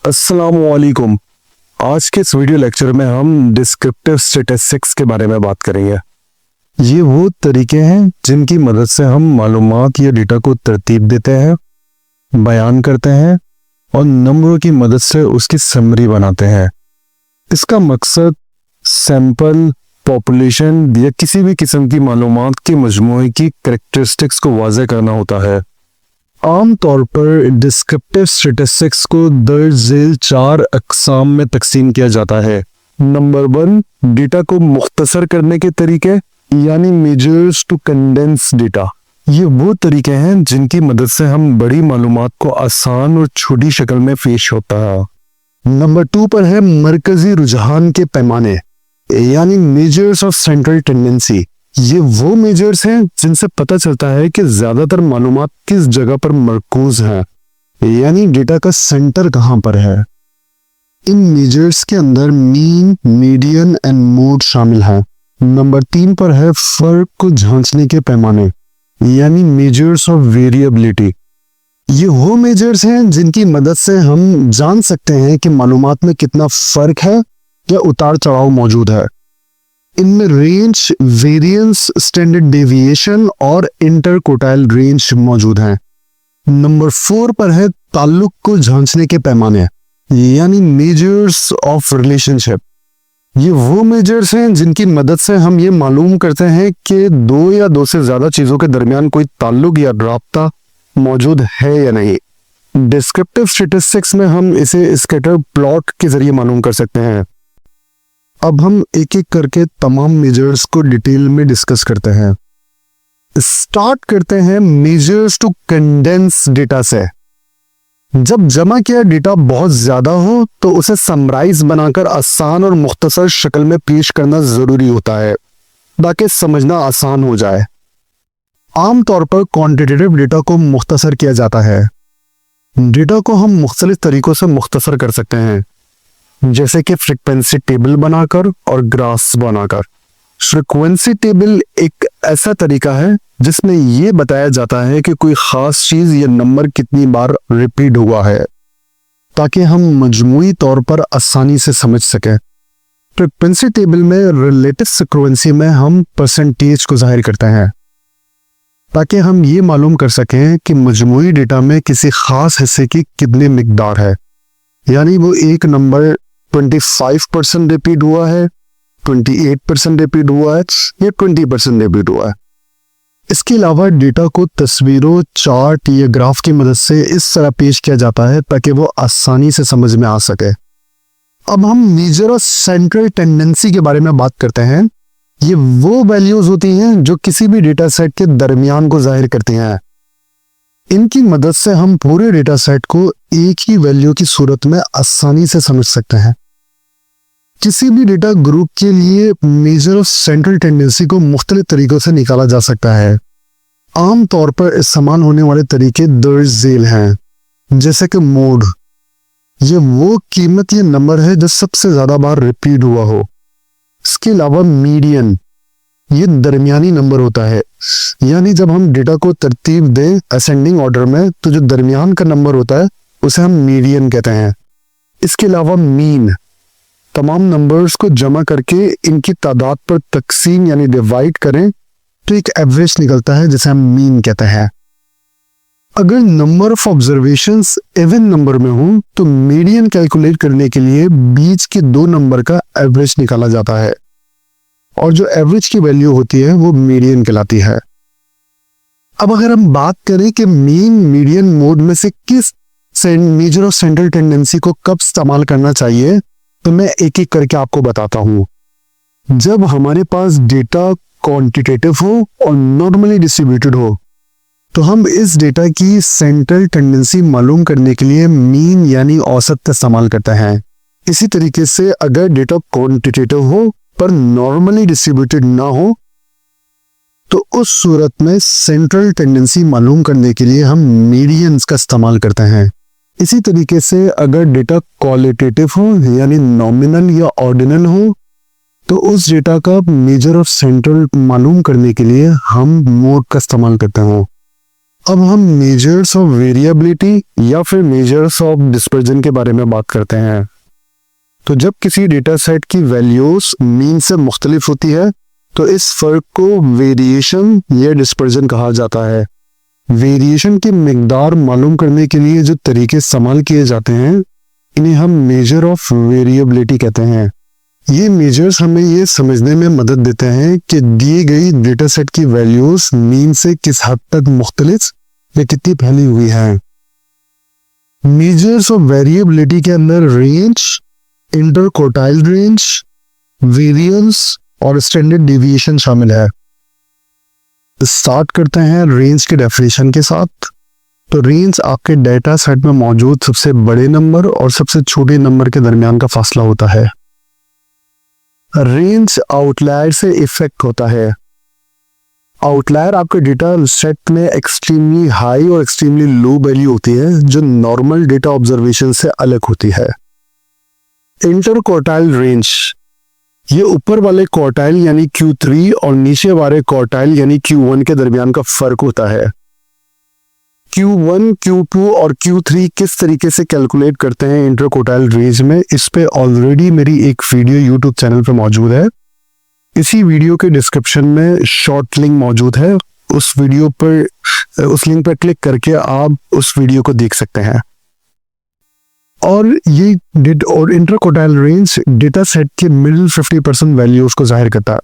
अस्सलामुअलैकुम। आज के इस वीडियो लेक्चर में हम डिस्क्रिप्टिव स्टैटिस्टिक्स के बारे में बात करेंगे। ये वो तरीके हैं जिनकी मदद से हम मालूमात या डेटा को तरतीब देते हैं, बयान करते हैं और नंबरों की मदद से उसकी समरी बनाते हैं। इसका मकसद सैंपल, पॉपुलेशन या किसी भी किस्म की मालूमात के मजमूए की कैरेक्टरिस्टिक्स को वाज़ेह करना होता है। आम तौर पर डिस्क्रिप्टिव स्टैटिस्टिक्स को दर्ज झेल 4 अक़साम में तकसीम किया जाता है। नंबर 1, डेटा को मुख्तसर करने के तरीके यानी मेजर्स टू कंडेंस डेटा। ये वो तरीके हैं जिनकी मदद से हम बड़ी मालूमात को आसान और छोटी शक्ल में पेश होता है। नंबर 2 पर है मरकजी रुझान के पैमाने यानी मेजर्स ऑफ सेंट्रल टेंडेंसी। ये वो मेजर्स हैं जिनसे पता चलता है कि ज्यादातर मालूमात किस जगह पर मरकूज है, यानी डेटा का सेंटर कहां पर है। इन मेजर्स के अंदर मीन, मीडियन एंड मोड शामिल है। नंबर 3 पर है फर्क को झांचने के पैमाने यानी मेजर्स ऑफ वेरिएबिलिटी। ये वो मेजर्स हैं जिनकी मदद से हम जान सकते हैं कि मालूमात में कितना फर्क है या उतार चढ़ाव मौजूद है। इनमें रेंज, वेरिएंस, स्टैंडर्ड डेविएशन और इंटरकोटाइल रेंज मौजूद हैं। नंबर 4 पर है ताल्लुक को झांचने के पैमाने यानी मेजर्स ऑफ रिलेशनशिप। ये वो मेजर्स हैं जिनकी मदद से हम ये मालूम करते हैं कि 2 या 2 से ज्यादा चीजों के दरमियान कोई ताल्लुक या राब्ता मौजूद है या नहीं। डिस्क्रिप्टिव स्टैटिस्टिक्स में हम इसे स्कैटर प्लॉट के जरिए मालूम कर सकते हैं। अब हम एक एक करके तमाम मेजर्स को डिटेल में डिस्कस करते हैं। स्टार्ट करते हैं मेजर्स टू कंडेंस डेटा से। जब जमा किया डेटा बहुत ज्यादा हो तो उसे समराइज बनाकर आसान और मुख्तसर शक्ल में पेश करना जरूरी होता है ताकि समझना आसान हो जाए। आमतौर पर क्वांटिटेटिव डेटा को मुख्तसर किया जाता है। डेटा को हम मुख्तलिफ तरीकों से मुख्तसर कर सकते हैं, जैसे कि फ्रीक्वेंसी टेबल बनाकर और ग्राफ्स बनाकर। फ्रीक्वेंसी टेबल एक ऐसा तरीका है जिसमें यह बताया जाता है कि कोई खास चीज या नंबर कितनी बार रिपीट हुआ है ताकि हम मजमूई तौर पर आसानी से समझ सकें। फ्रीक्वेंसी टेबल में रिलेटिव फ्रीक्वेंसी में हम परसेंटेज को जाहिर करते हैं ताकि हम ये मालूम कर सकें कि मजमूई डेटा में किसी खास हिस्से की कितनी मिकदार है, यानी वो एक नंबर 25% रिपीट हुआ है, 28% रिपीट हुआ है या 20% रिपीट हुआ है। इसके अलावा डेटा को तस्वीरों, चार्ट या ग्राफ की मदद से इस तरह पेश किया जाता है ताकि वो आसानी से समझ में आ सके। अब हम मेजर ऑफ सेंट्रल टेंडेंसी के बारे में बात करते हैं। ये वो वैल्यूज होती हैं जो किसी भी डेटा सेट के दरमियान को जाहिर करती हैं। इनकी मदद से हम पूरे डेटा सेट को एक ही वैल्यू की सूरत में आसानी से समझ सकते हैं। किसी भी डेटा ग्रुप के लिए मेजर ऑफ सेंट्रल टेंडेंसी को मुख्तलिफ तरीकों से निकाला जा सकता है। आम तौर पर इस्तेमाल होने वाले तरीके दर्ज झेल हैं, जैसे कि मोड। ये वो कीमत या नंबर है जो सबसे ज्यादा बार रिपीट हुआ हो। इसके अलावा मीडियन, ये दरमियानी नंबर होता है, यानी जब हम डेटा को तरतीब दें असेंडिंग ऑर्डर में तो जो दरमियान का नंबर होता है उसे हम मीडियन कहते हैं। इसके अलावा मीन, तमाम नंबर्स को जमा करके इनकी तादाद पर तकसीम यानी डिवाइड करें तो एक एवरेज निकलता है जिसे हम मीन कहते हैं। अगर number of observations even number में हो तो मीडियन कैलकुलेट करने के लिए बीच के 2 नंबर का एवरेज निकाला जाता है और जो एवरेज की वैल्यू होती है वो मीडियन कहलाती है। अब अगर हम बात करें कि मीन, मीडियन, मोड में से किस मेजर ऑफ सेंट्रल टेंडेंसी को कब इस्तेमाल करना चाहिए तो मैं एक एक करके आपको बताता हूं। जब हमारे पास डेटा क्वांटिटेटिव हो और नॉर्मली डिस्ट्रीब्यूटेड हो तो हम इस डेटा की सेंट्रल टेंडेंसी मालूम करने के लिए मीन यानी औसत का इस्तेमाल करते हैं। इसी तरीके से अगर डेटा क्वांटिटेटिव हो पर नॉर्मली डिस्ट्रीब्यूटेड ना हो तो उस सूरत में सेंट्रल टेंडेंसी मालूम करने के लिए हम मीडियंस का इस्तेमाल करते हैं। इसी तरीके से अगर डेटा क्वालिटेटिव हो यानी नॉमिनल या ऑर्डिनल हो तो उस डेटा का मेजर ऑफ सेंट्रल मालूम करने के लिए हम मोड का इस्तेमाल करते हैं। अब हम मेजर्स ऑफ वेरिएबिलिटी या फिर मेजर्स ऑफ डिस्पर्जन के बारे में बात करते हैं। तो जब किसी डेटा सेट की वैल्यूज मीन से मुख्तलिफ होती है तो इस फर्क को वेरिएशन या डिस्पर्जन कहा जाता है। वेरिएशन की मिकदार मालूम करने के लिए जो तरीके इस्तेमाल किए जाते हैं इन्हें हम मेजर ऑफ वेरिएबिलिटी कहते हैं। ये मेजर्स हमें ये समझने में मदद देते हैं कि दी गई डेटा सेट की वैल्यूज मीन से किस हद तक मुख्तलिफ या कितनी फैली हुई है। मेजर्स ऑफ वेरिएबिलिटी के अंदर रेंज, इंटरक्वार्टाइल रेंज, वेरिएंस और स्टैंडर्ड डेविएशन शामिल है। स्टार्ट करते हैं रेंज के डेफिनेशन के साथ। तो रेंज आपके डेटा सेट में मौजूद सबसे बड़े नंबर और सबसे छोटे नंबर के दरमियान का फासला होता है। रेंज आउटलायर से इफेक्ट होता है। आउटलायर आपके डेटा सेट में एक्सट्रीमली हाई और एक्सट्रीमली लो वैल्यू होती है जो नॉर्मल डेटा ऑब्जर्वेशन से अलग होती है। इंटरक्वार्टाइल रेंज, ये ऊपर वाले क्वार्टाइल यानी Q3 और नीचे वाले क्वार्टाइल यानी Q1 के दरमियान का फर्क होता है। Q1, Q2 और Q3 किस तरीके से कैलकुलेट करते हैं इंटरक्वार्टाइल रेंज में, इस पे ऑलरेडी मेरी एक वीडियो YouTube चैनल पे मौजूद है। इसी वीडियो के डिस्क्रिप्शन में शॉर्ट लिंक मौजूद है, उस लिंक पर क्लिक करके आप उस वीडियो को देख सकते हैं। और ये इंटरक्वार्टाइल रेंज डेटा सेट के मिडिल 50% वैल्यूज को जाहिर करता है।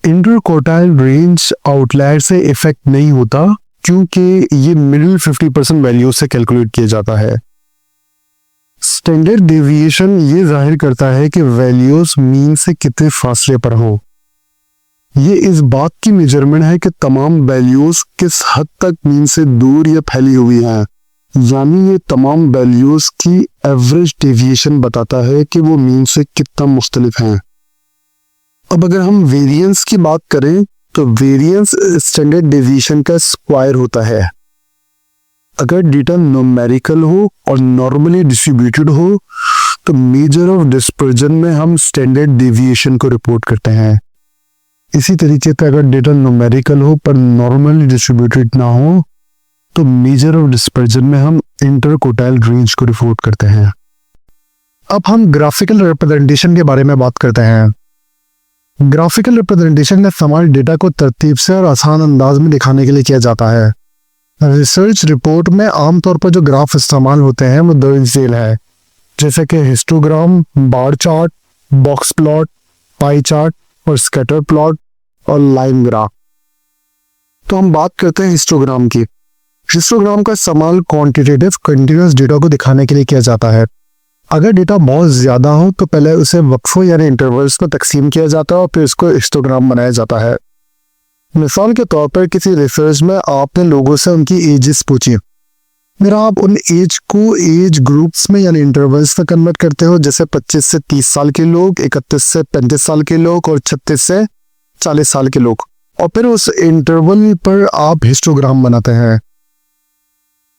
इंटरक्वार्टाइल रेंज आउटलायर से इफेक्ट नहीं होता क्योंकि ये मिडिल 50% वैल्यूज से कैलकुलेट किया जाता है। स्टैंडर्ड डेविएशन ये जाहिर करता है कि वैल्यूज मीन से कितने फासले पर हो। ये इस बात की मेजरमेंट है कि तमाम वैल्यूज किस हद तक मीन से दूर या फैली हुई हैं, यानी ये तमाम वैल्यूज की एवरेज डेविएशन बताता है कि वो मीन से कितना मुख्तलिफ हैं। अब अगर हम वेरिएंस की बात करें तो वेरिएंस स्टैंडर्ड डेविएशन का स्क्वायर होता है। अगर डेटा न्यूमेरिकल हो और नॉर्मली डिस्ट्रीब्यूटेड हो तो मेजर ऑफ डिस्पर्जन में हम स्टैंडर्ड डेविएशन को रिपोर्ट करते हैं। इसी तरीके से अगर डेटा न्यूमेरिकल हो पर नॉर्मली डिस्ट्रीब्यूटेड ना हो तो मेजर ऑफ डिस्पर्जन में हम इंटरक्वार्टाइल रेंज को रिपोर्ट करते हैं। अब हम ग्राफिकल रिप्रेजेंटेशन के बारे में बात करते हैं। ग्राफिकल रिप्रेजेंटेशन का इस्तेमाल डेटा को तरतीब से और आसान अंदाज में दिखाने के लिए किया जाता है। रिसर्च रिपोर्ट में आमतौर पर जो ग्राफ इस्तेमाल होते हैं वो दर्ज झेल है, जैसे कि histogram, bar chart, box plot, pie chart और स्कैटर प्लॉट और लाइन ग्राफ। तो हम बात करते हैं हिस्टोग्राम की। हिस्टोग्राम का इस्तेमाल क्वांटिटेटिव कंटीन्यूअस डेटा को दिखाने के लिए किया जाता है। अगर डेटा बहुत ज़्यादा हो तो पहले उसे वक्फों यानी इंटरवल्स में तकसीम किया जाता है और फिर इसको हिस्टोग्राम बनाया जाता है। मिसाल के तौर पर किसी रिसर्च में आपने लोगों से उनकी एजेस पूछी, फिर आप उन एज को एज ग्रुप्स में यानी इंटरवल्स में कन्वर्ट करते हो, जैसे 25 से 30 साल के लोग, 31 से 35 साल के लोग और 36 से 40 साल के लोग, और फिर उस इंटरवल पर आप हिस्टोग्राम बनाते हैं।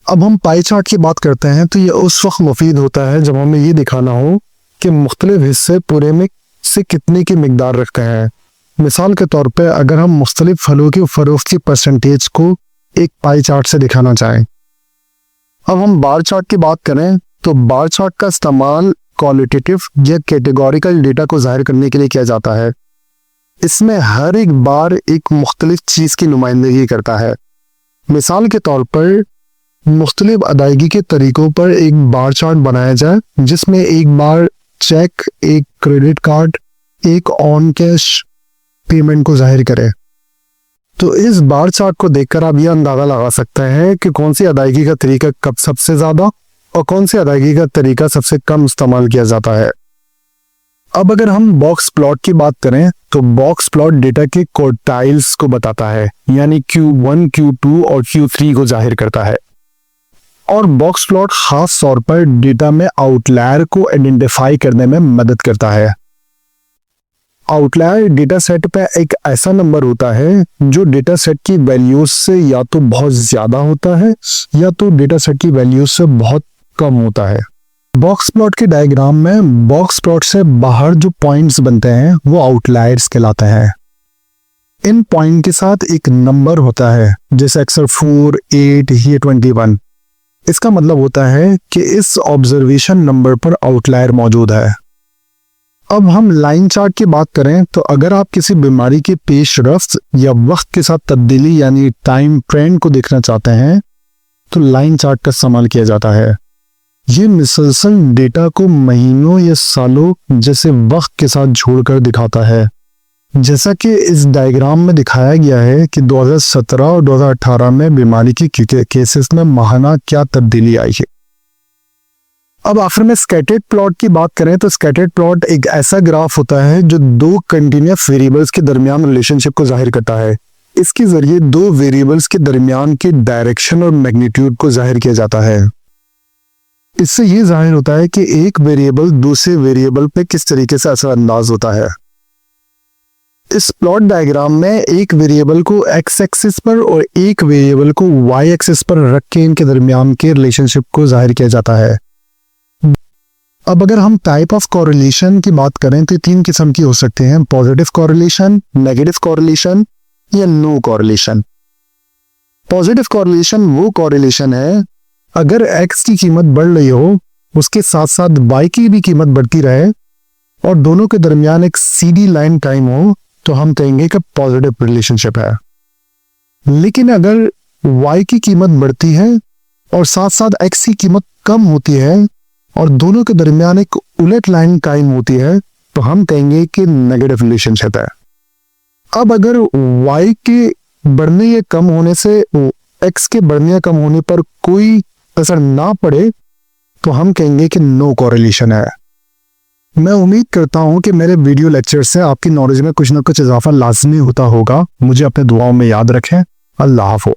अब हम पाई चार्ट की बात करते हैं तो ये उस वक्त मुफीद होता है जब हमें ये दिखाना हो कि मुख्तलिफ हिस्से पूरे में से कितने की मिकदार रखते हैं। मिसाल के तौर पे अगर हम मुख्तलिफ फलों की फरोख्त की परसेंटेज को एक पाई चार्ट से दिखाना चाहें। अब हम बार चार्ट की बात करें तो बार चार्ट का इस्तेमाल क्वालिटेटिव या कैटेगोरिकल डेटा को जाहिर करने के लिए किया जाता है। इसमें हर एक बार एक मुख्तलिफ चीज़ की नुमाइंदगी करता है। मिसाल के तौर पर मुख्तलिफ अदायगी के तरीकों पर एक बार चार्ट बनाया जाए, जिसमें एक बार चेक, एक क्रेडिट कार्ड, एक ऑन कैश पेमेंट को जाहिर करे। तो इस बार चार्ट को देखकर आप यह अंदाजा लगा सकते हैं कि कौन सी अदायगी का तरीका कब सबसे ज्यादा और कौन सी अदायगी का तरीका सबसे कम इस्तेमाल किया जाता है। अब अगर हम बॉक्स प्लॉट की बात करें तो बॉक्स प्लॉट डेटा के क्वार्टाइल्स को बताता है, यानी Q1, Q2 और Q3 को जाहिर करता है। और बॉक्स प्लॉट खास तौर पर डेटा में आउटलायर को आइडेंटिफाई करने में मदद करता है। आउटलायर डेटा सेट पे एक ऐसा नंबर होता है जो डेटा सेट की वैल्यूज से या तो बहुत ज्यादा होता है या तो डेटा सेट की वैल्यूज से बहुत कम होता है। बॉक्स प्लॉट के डायग्राम में बॉक्स प्लॉट से बाहर जो पॉइंट्स बनते हैं वो आउटलायर्स कहलाते हैं। इन पॉइंट के साथ एक नंबर होता है, जैसे अक्सर 4, 8 या 21। इसका मतलब होता है कि इस ऑब्जर्वेशन नंबर पर आउटलायर मौजूद है। अब हम लाइन चार्ट की बात करें तो अगर आप किसी बीमारी के पेश रफ्त या वक्त के साथ तब्दीली यानी टाइम ट्रेंड को देखना चाहते हैं तो लाइन चार्ट का इस्तेमाल किया जाता है। ये मुसलसल डेटा को महीनों या सालों जैसे वक्त के साथ जोड़कर दिखाता है। जैसा कि इस डायग्राम में दिखाया गया है कि 2017 और 2018 में बीमारी की केसेस में माहाना क्या तब्दीली आई है। अब आखिर में स्कैटर्ड प्लॉट की बात करें तो स्कैटर्ड प्लॉट एक ऐसा ग्राफ होता है जो दो कंटिन्यूअस वेरिएबल्स के दरमियान रिलेशनशिप को जाहिर करता है। इसके जरिए दो वेरिएबल्स के दरमियान के डायरेक्शन और मैग्नीट्यूड को जाहिर किया जाता है। इससे ये जाहिर होता है कि एक वेरिएबल दूसरे वेरिएबल पे किस तरीके से असरअंदाज होता है। इस प्लॉट डायग्राम में एक वेरिएबल को एक्स एक्सिस पर और एक वेरिएबल को वाई एक्सिस पर रख के इनके दरमियान के रिलेशनशिप को जाहिर किया जाता है। अब अगर हम टाइप ऑफ कोरिलेशन की बात करें तो तीन किस्म की हो सकते हैं, पॉजिटिव कोरिलेशन, नेगेटिव कोरिलेशन या नो कोरिलेशन। पॉजिटिव कोरिलेशन वो कोरिलेशन है अगर x की कीमत बढ़ रही हो उसके साथ साथ y की भी कीमत बढ़ती रहे और दोनों के दरमियान एक सीधी लाइन टाइम हो तो हम कहेंगे कि पॉजिटिव रिलेशनशिप है। लेकिन अगर y की कीमत बढ़ती है और साथ साथ x की कीमत कम होती है और दोनों के दरमियान एक उलट लाइन कायम होती है तो हम कहेंगे कि नेगेटिव रिलेशनशिप है। अब अगर y के बढ़ने या कम होने से x के बढ़ने या कम होने पर कोई असर ना पड़े तो हम कहेंगे कि नो कोरिलेशन है। मैं उम्मीद करता हूं कि मेरे वीडियो लेक्चर से आपकी नॉलेज में कुछ ना कुछ इजाफा लाजमी होता होगा। मुझे अपने दुआओं में याद रखें। अल्लाह हाफ़िज़।